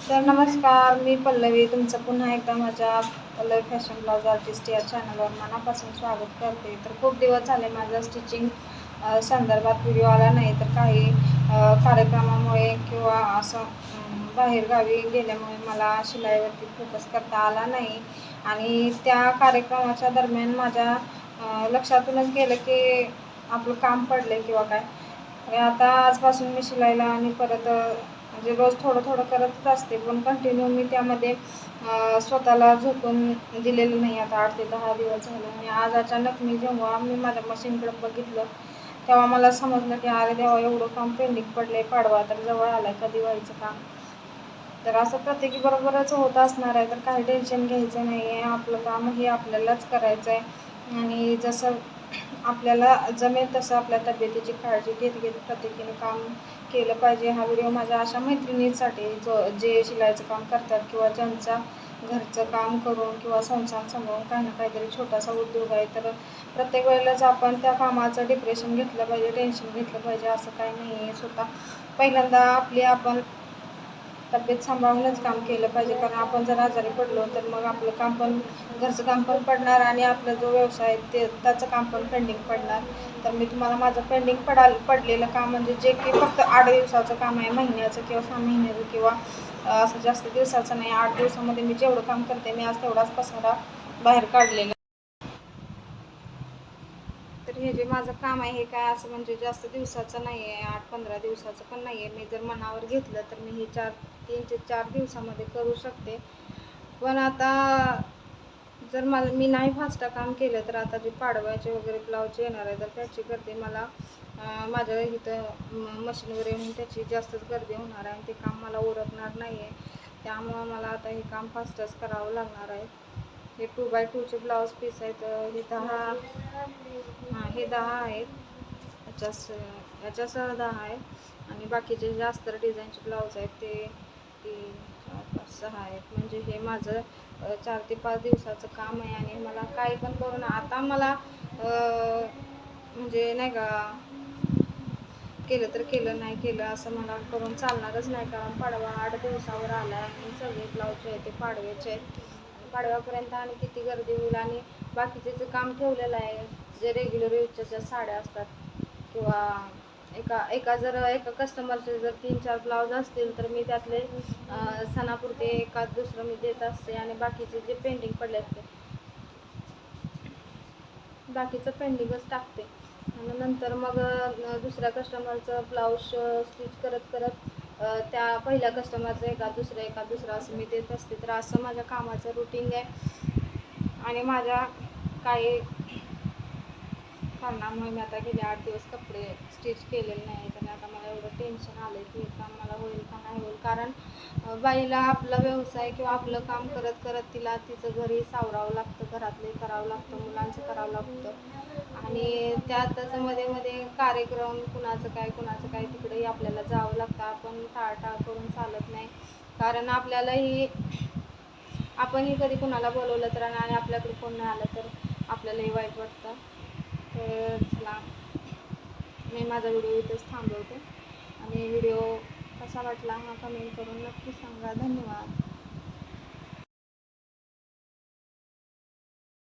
तर नमस्कार, मी पल्लवी तुमचं पुन्हा एकदा माझ्या पल्लवी फॅशन ब्लाउज आर्टिस्ट या चॅनलवर मनापासून स्वागत करते. तर खूप दिवस झाले माझा स्टिचिंग संदर्भात व्हिडिओ आला नाही. तर काही कार्यक्रमामुळे किंवा असं बाहेरगावी गेल्यामुळे मला शिलाईवरती फोकस करता आला नाही आणि त्या कार्यक्रमाच्या दरम्यान माझ्या लक्षातूनच गेलं की आपलं काम पडलं किंवा काय. आणि आता आजपासून मी शिलाईला आणि परत म्हणजे रोज थोडं थोडं करतच असते, पण कंटिन्यू मी त्यामध्ये स्वतःला झोकून दिलेलं नाही. आता 8 ते 10 दिवस झाले आणि आज अचानक जेव्हा मी माझ्या मशीनकडे बघितलं तेव्हा मला समजलं की अरे देवा, एवढं काम पेंडिंग पडले, पाडवा तर जवळ आलाय, कधी व्हायचं काम. तर असं प्रत्येकीबरोबरच होत असणार आहे, तर काही टेन्शन घ्यायचं नाही आहे. आपलं काम हे आपल्यालाच करायचं आहे आणि जसं आपल्याला जमेल तसं आपल्या तब्येतीची काळजी घेत घेत प्रत्येकीने काम केलं पाहिजे. हा व्हिडिओ माझ्या अशा मैत्रिणींसाठी जे शिलाईचं काम करतात किंवा ज्यांचा घरचं काम करून किंवा संसार सांभाळून काही ना काहीतरी छोटासा उद्योग आहे. तर प्रत्येक वेळेलाच आपण त्या कामाचं डिप्रेशन घेतलं पाहिजे, टेन्शन घेतलं पाहिजे असं काही नाही आहे. स्वतः पहिल्यांदा आपण तब्येत सांभाळूनच काम केलं पाहिजे, कारण आपण जर आजारी पडलो तर मग आपलं काम पण, घरचं काम पण पडणार आणि आपला जो व्यवसाय आहे त्याचं काम पण पेंडिंग पडणार. तर मी तुम्हाला माझं पेंडिंग पडलेलं काम, म्हणजे जे की फक्त 8 दिवसाचं काम आहे, महिन्याचं किंवा 6 महिन्याचं किंवा असं जास्त दिवसाचं नाही. 8 दिवसामध्ये मी जेवढं काम करते मी आज तेवढाच पसारा बाहेर काढलेला. तर हे जे माझं काम आहे हे काय असं म्हणजे जास्त दिवसाचं नाही आहे, 8-15 दिवसाचं पण नाही आहे. मी जर मनावर घेतलं तर मी हे 3 ते 4 दिवसामध्ये करू शकते. पण आता जर मी नाही फास्ट काम केलं तर आता जे पाडव्याचे वगैरे ब्लाऊज येणार आहे तर त्याची गर्दी मला माझ्या इथं मशीनवर येऊन त्याची जास्तच गर्दी होणार आहे आणि ते काम मला उरकणार नाही आहे. त्यामुळं मला आता हे काम फास्टच करावं लागणार आहे. हे 2x2चे ब्लाऊज पीस आहेत. हे 10 आहेत, याच्यासह 10 आहेत आणि बाकीचे जास्त डिझाईनचे ब्लाऊज आहेत ते 3, 4, 5, 6 आहेत. म्हणजे हे माझं 4 ते 5 दिवसाचं काम आहे आणि मला काही पण करून आता मला म्हणजे नाही का, केलं तर केलं, नाही केलं असं मला करून चालणारच नाही. कारण पाडवा 8 दिवसावर आला आहे आणि सगळे ब्लाऊज आहेत ते पाडव्याचे आहेत. पाडव्यापर्यंत आणि किती गर्दी होईल आणि बाकीचे जे काम ठेवलेलं आहे, जे रेग्युलर यूजच्या ज्या साड्या असतात किंवा एका कस्टमरचे जर 3-4 ब्लाऊज असतील तर मी त्यातले सणापुरते एखाद दुसरं मी देत असते आणि बाकीचे जे पेंडिंग पडले असते बाकीचं पेंडिंगच टाकते आणि नंतर मग दुसऱ्या कस्टमरचं ब्लाऊज स्टिच करत करत त्या पहिल्या कस्टमरचं एखाद दुसरं असं मी देत असते. तर असं माझ्या कामाचं रुटीन आहे आणि माझ्या काही कारणामुळे मी आता गेले 8 दिवस कपडे स्टिच केलेले नाही. तर आता मला एवढं टेन्शन आलं आहे की हे काम मला होईल का नाही होईल. कारण बाईला आपला व्यवसाय किंवा आपलं काम करत करत तिला तिचं घरी सावरावं लागतं, घरातले करावं लागतं, मुलांचं करावं लागतं आणि त्यातच मध्ये कार्यक्रम कुणाचं काय तिकडेही आपल्याला जावं लागतं. आपण टाळटाळ करून चालत नाही, कारण आपणही कधी कुणाला बोलवलं तर आणि आपल्याकडे कोण नाही आलं तर आपल्यालाही वाईट वाटतं. तर चला, मी माझा व्हिडिओ इथेच थांबवते आणि व्हिडिओ कसा वाटला हा कमेंट करून नक्की सांगा. धन्यवाद.